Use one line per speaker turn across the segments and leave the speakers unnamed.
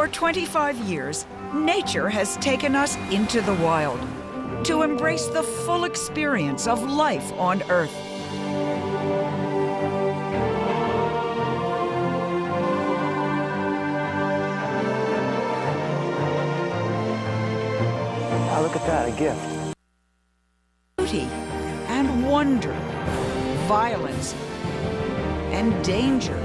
For 25 years, nature has taken us into the wild to embrace the full experience of life on Earth.
Oh, look at that, a gift.
Beauty and wonder, violence and danger.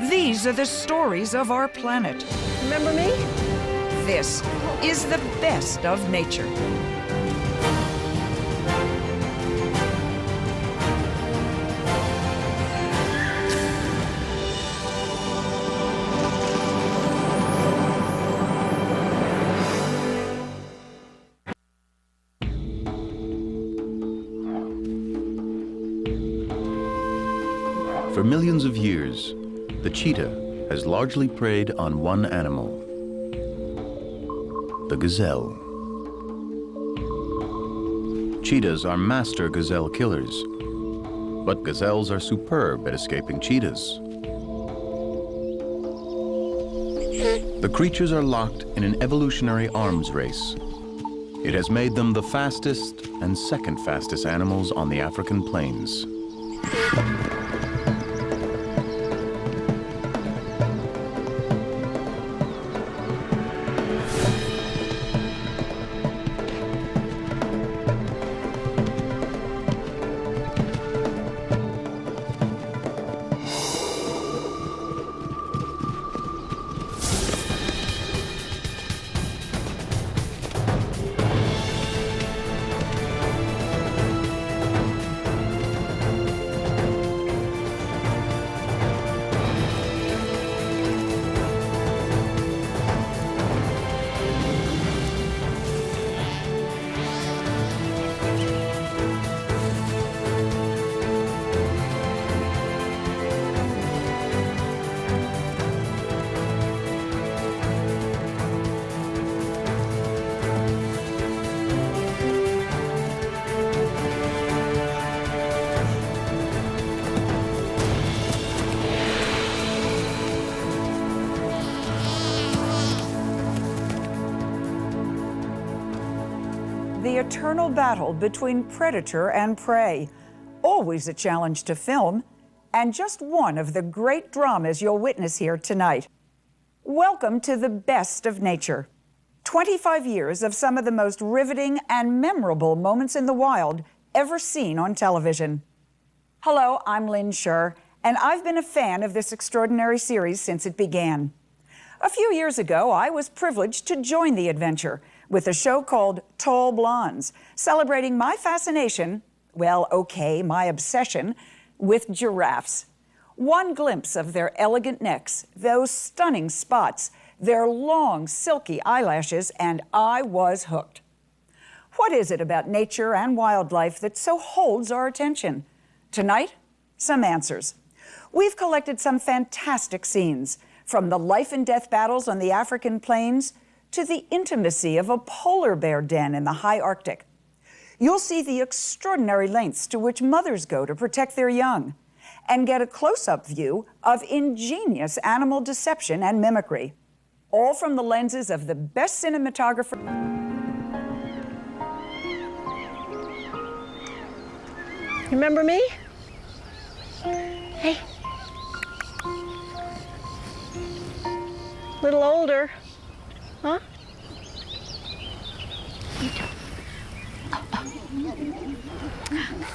These are the stories of our planet.
Remember me?
This is the best of nature.
For millions of years, the cheetah has largely preyed on one animal, the gazelle. Cheetahs are master gazelle killers, but gazelles are superb at escaping cheetahs. The creatures are locked in an evolutionary arms race. It has made them the fastest and second fastest animals on the African plains.
The eternal battle between predator and prey. Always a challenge to film, and just one of the great dramas you'll witness here tonight. Welcome to the best of nature. 25 years of some of the most riveting and memorable moments in the wild ever seen on television. Hello, I'm Lynn Scher, and I've been a fan of this extraordinary series since it began. A few years ago, I was privileged to join the adventure with a show called Tall Blondes, celebrating my fascination, well, okay, my obsession, with giraffes. One glimpse of their elegant necks, those stunning spots, their long, silky eyelashes, and I was hooked. What is it about nature and wildlife that so holds our attention? Tonight, some answers. We've collected some fantastic scenes, from the life and death battles on the African plains to the intimacy of a polar bear den in the high Arctic. You'll see the extraordinary lengths to which mothers go to protect their young, and get a close-up view of ingenious animal deception and mimicry, all from the lenses of the best cinematographer.
Remember me? Hey. Little older. Huh?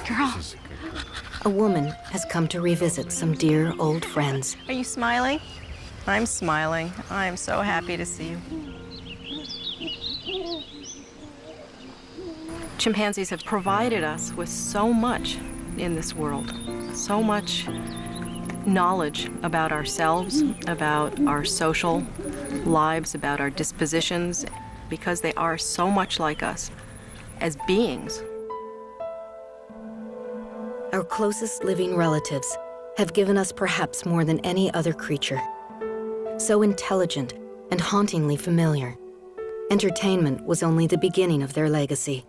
Girl. A woman has come to revisit some dear old friends.
Are you smiling? I'm smiling. I'm so happy to see you. Chimpanzees have provided us with so much in this world, so much knowledge about ourselves, about our social lives, about our dispositions, because they are so much like us as beings.
Our closest living relatives have given us perhaps more than any other creature. So intelligent and hauntingly familiar, entertainment was only the beginning of their legacy.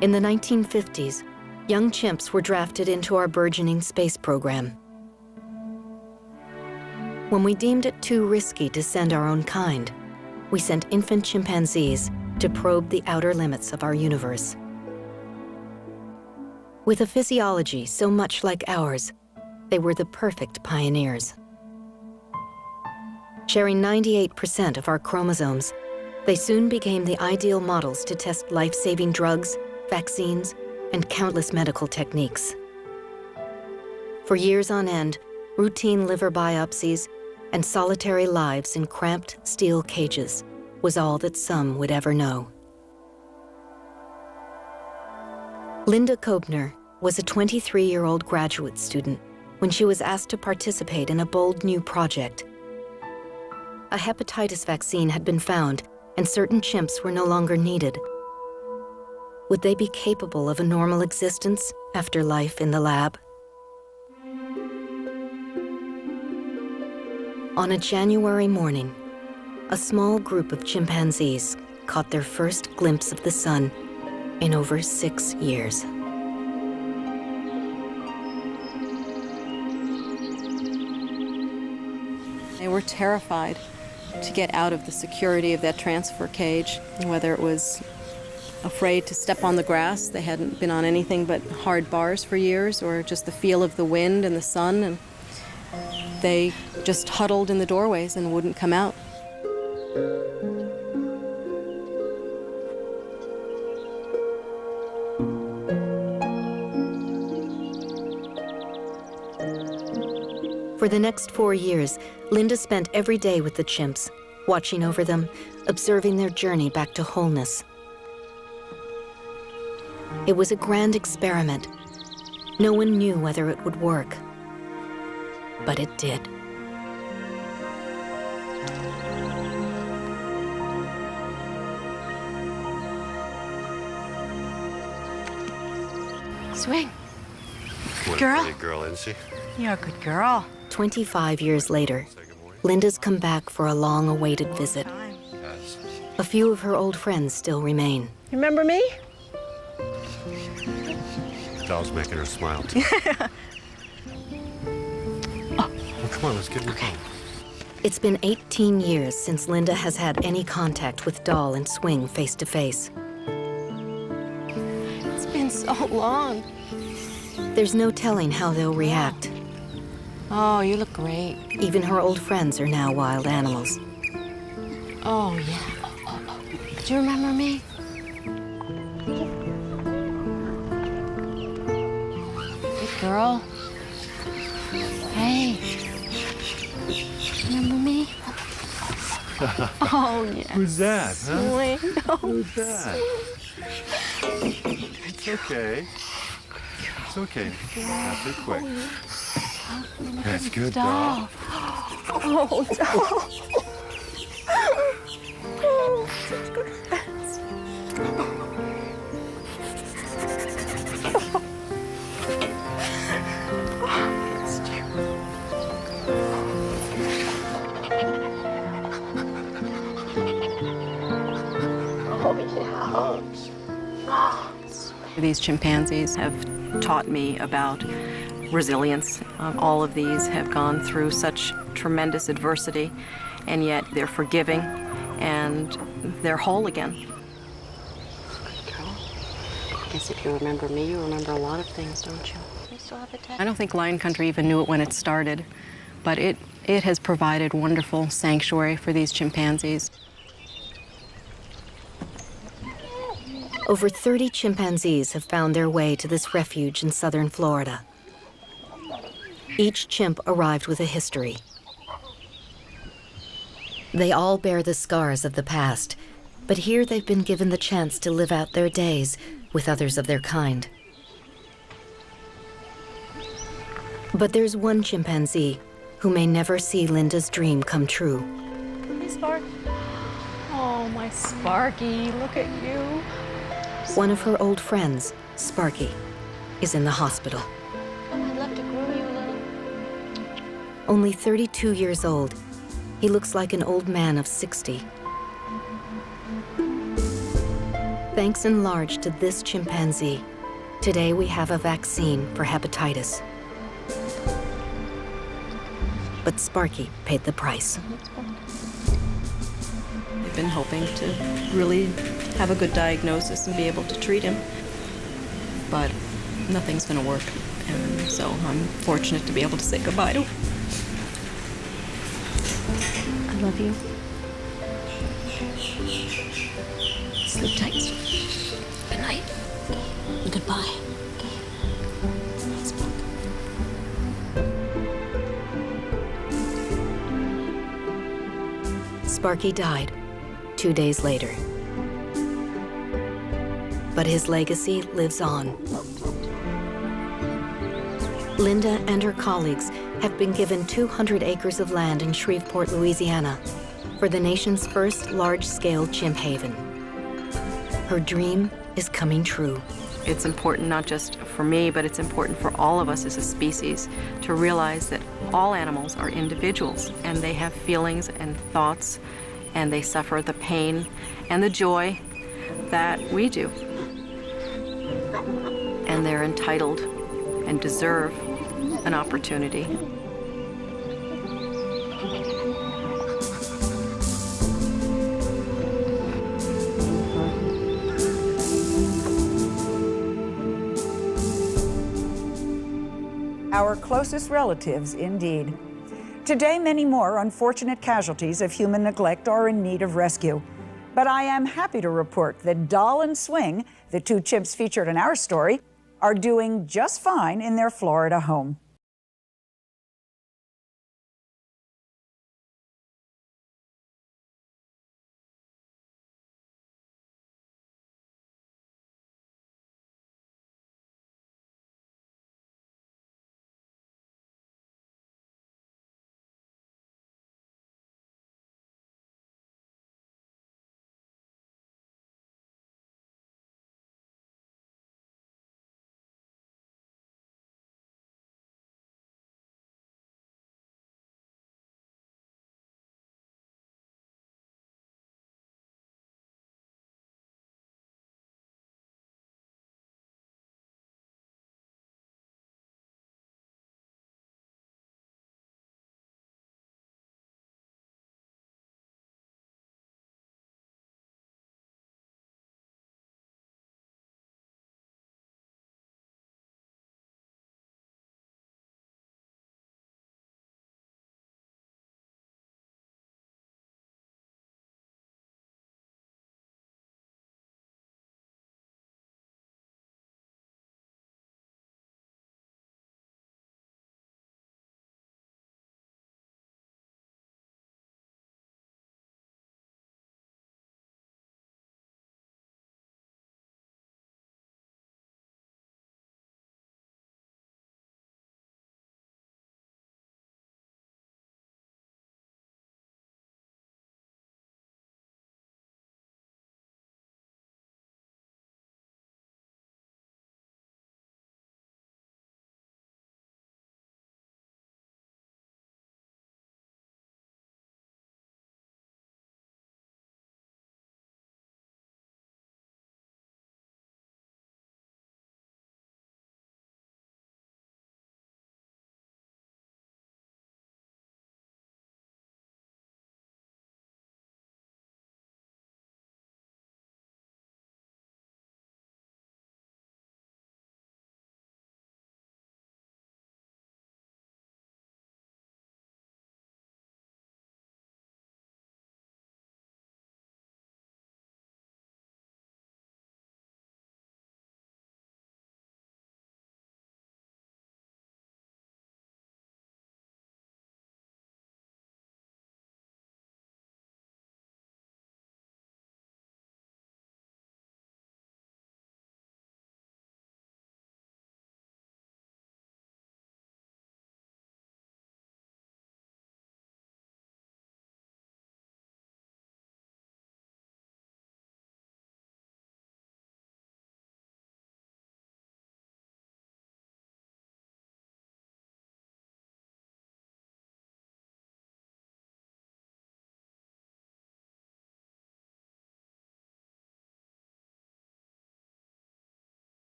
In the 1950s, young chimps were drafted into our burgeoning space program. When we deemed it too risky to send our own kind, we sent infant chimpanzees to probe the outer limits of our universe. With a physiology so much like ours, they were the perfect pioneers. Sharing 98% of our chromosomes, they soon became the ideal models to test life-saving drugs, vaccines, and countless medical techniques. For years on end, routine liver biopsies and solitary lives in cramped steel cages was all that some would ever know. Linda Kobner was a 23-year-old graduate student when she was asked to participate in a bold new project. A hepatitis vaccine had been found, and certain chimps were no longer needed. Would they be capable of a normal existence after life in the lab? On a January morning, a small group of chimpanzees caught their first glimpse of the sun in over 6 years.
They were terrified to get out of the security of that transfer cage, whether it was afraid to step on the grass. They hadn't been on anything but hard bars for years, or just the feel of the wind and the sun, and they just huddled in the doorways and wouldn't come out.
For the next 4 years, Linda spent every day with the chimps, watching over them, observing their journey back to wholeness. It was a grand experiment. No one knew whether it would work, but it did.
Swing.
What
Girl.
a pretty girl, isn't she?
You're a good girl.
25 years later, Linda's come back for a long-awaited visit.
Yes.
A few of her old friends still remain.
Remember me?
Doll's making her smile, too. Well, come on, let's get in the car.
It's been 18 years since Linda has had any contact with Doll and Swing face to face.
It's been so long.
There's no telling how they'll react.
Oh, you look great.
Even her old friends are now wild animals.
Oh, yeah. Do you remember me? Good girl. Hey. Remember me? Oh, yeah.
Who's that, huh?
Swing. Oh,
Who's that? It's okay. It's okay. Not too quick. That's good, Doll.
Oh, Doll. Oh, such good friends. These chimpanzees have taught me about resilience. All of these have gone through such tremendous adversity, and yet they're forgiving and they're whole again.
Good girl. I guess if you remember me, you remember a lot of things, don't you? You still have a tattoo?
I don't think Lion Country even knew it when it started, but it has provided wonderful sanctuary for these chimpanzees.
Over 30 chimpanzees have found their way to this refuge in southern Florida. Each chimp arrived with a history. They all bear the scars of the past, but here they've been given the chance to live out their days with others of their kind. But there's one chimpanzee who may never see Linda's dream come true.
Hey, Spark. Oh, my Sparky, look at you.
One of her old friends, Sparky, is in the hospital.
Oh, I'd love to groom you a little.
Only 32 years old, he looks like an old man of 60. Thanks in large to this chimpanzee, today we have a vaccine for hepatitis. But Sparky paid the price.
They've been hoping to really have a good diagnosis and be able to treat him, but nothing's going to work. And so I'm fortunate to be able to say goodbye to him. I love you. Sleep tight. Good night. Goodbye.
Sparky died 2 days later. But his legacy lives on. Linda and her colleagues have been given 200 acres of land in Shreveport, Louisiana, for the nation's first large-scale chimp haven. Her dream is coming true.
It's important not just for me, but it's important for all of us as a species to realize that all animals are individuals and they have feelings and thoughts and they suffer the pain and the joy that we do. And they're entitled and deserve an opportunity.
Our closest relatives, indeed. Today, many more unfortunate casualties of human neglect are in need of rescue. But I am happy to report that Doll and Swing, the two chimps featured in our story, are doing just fine in their Florida home.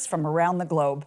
from around the globe.